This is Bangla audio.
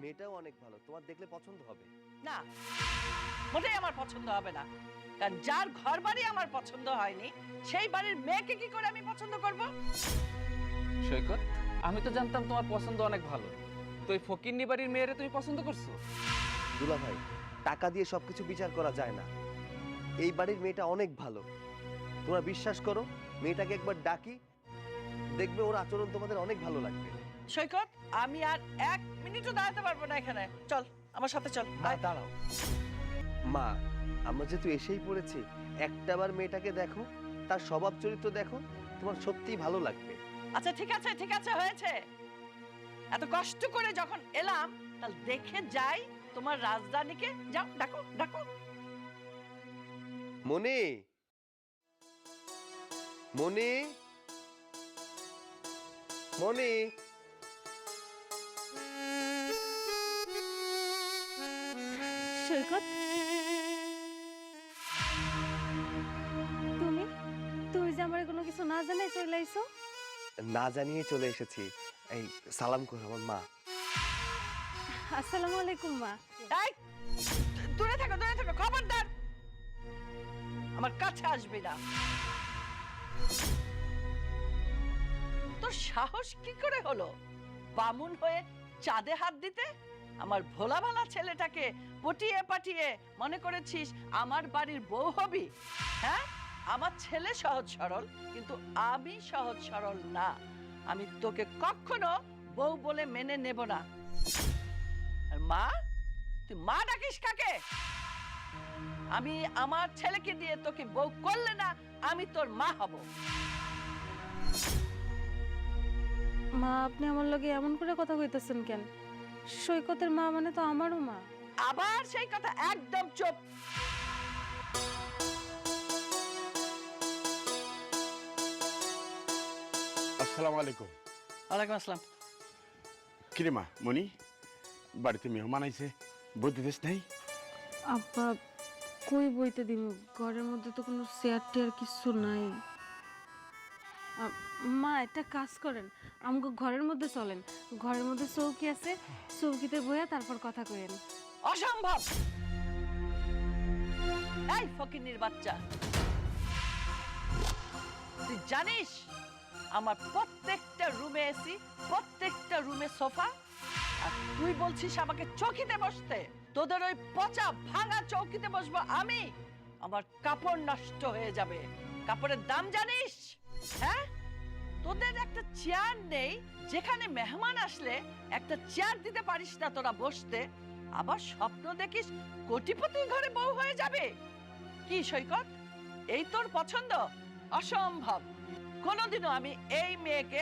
মেয়েটাও অনেক ভালো, তোমার দেখলে পছন্দ হবে। না, মোটেই আমার পছন্দ হবে না। কারণ যার ঘর বাড়ি আমার পছন্দ হয়নি, সেই বাড়ির মেয়েকে কি করে আমি পছন্দ করব? সৈকত, আমি তো জানতাম তোমার পছন্দ অনেক ভালো, তো এই ফকিন্নি বাড়ির মেয়েরে তুমি পছন্দ করছো? দুলা ভাই, টাকা দিয়ে সবকিছু বিচার করা যায় না। এই বাড়ির মেয়েটা অনেক ভালো, তোমরা বিশ্বাস করো। মেয়েটাকে একবার ডাকি, দেখবে ওর আচরণ তোমাদের অনেক ভালো লাগবে। সৈকত, আমি আর 1 মিনিটও দাঁড়াতে পারবো না এখানে। চল আমার সাথে চল। দাঁড়াও মা, আমরা যেহেতু এসেই পড়েছি, একটাবার মেয়েটাকে দেখো, তার স্বভাব চরিত্র দেখো, তোমার সত্যিই ভালো লাগবে। আচ্ছা ঠিক আছে, ঠিক আছে, হয়েছে। এত কষ্ট করে যখন এলাম, তাহলে দেখে যাই তোমার রাজধানীকে। যাও, ডাকো ডাকো। মনে মনে মনে সৈকত, তুমি তুমি যে আমার কোনো কিছু না জানাই চলে আইছো। না জানিয়ে চলে এসেছি। এই সালাম করো আমার মা। আসসালামু আলাইকুম মা। এই, দূরে থাকো, দূরে থাকো, খবরদার আমার কাছে আসবি না। তোর সাহস কি করে হলো বামুন হয়ে চাঁদে হাত দিতে? আমার ভোলা ভালা ছেলেটাকে পটিয়ে পাঠিয়ে মনে করেছিস আমার বাড়ির বউ হবি? হ্যাঁ, আমার ছেলে সহজ সরল, কিন্তু আমি সহজ সরল না। আমি তোকে কখনো বউ বলে মেনে নেব না। আর মা, তুই মা ডাকিস কাকে? আমি আমার ছেলেকে দিয়ে তোকে বউ করলে না, আমি তোর মা হব। মা, আপনি আমার লগে এমন করে কথা কইতেছেন কেন? সৈকতের মা মানে তো আমারও মা। আবার সেই কথা, একদম চুপ। আসসালামু আলাইকুম। ওয়ালাইকুম আসসালাম। কিরে মা, মনি, বাড়িতে মেহমান আইছে, বইতে দেশ নাই? আব্বা, কই বইতে দিব? ঘরের মধ্যে তো কোনো চেয়ার টেয়ার কিছু নাই। মা, একটা কাজ করেন, আমাকে ঘরের মধ্যে চলেন। ঘরের মধ্যে চৌকি আছে, চৌকিতে বইয়া তারপর কথা কইেন। অসম্ভব। এই ফকিন্নির বাচ্চা, তুই জানিস আমার প্রত্যেকটা রুমে এসি, প্রত্যেকটা রুমে সোফা, আর তুই বলছিস আমাকে চৌকিতে বসতে? তোদের ওই পচা ভাঙা চৌকিতে বসবো আমি? আমার কাপড় নষ্ট হয়ে যাবে। কাপড়ের দাম জানিস? হ্যাঁ, তোদের একটা চেয়ার নেই, যেখানে মেহমান আসলে একটা চেয়ার দিতে পারিস না তোরা বসতে। আবার স্বপ্ন দেখিস কোটিপতি ঘরে বউ হয়ে যাবে। কি সৈকত, এই তোর পছন্দ? অসম্ভব। কোনোদিনও আমি এই মেয়েকে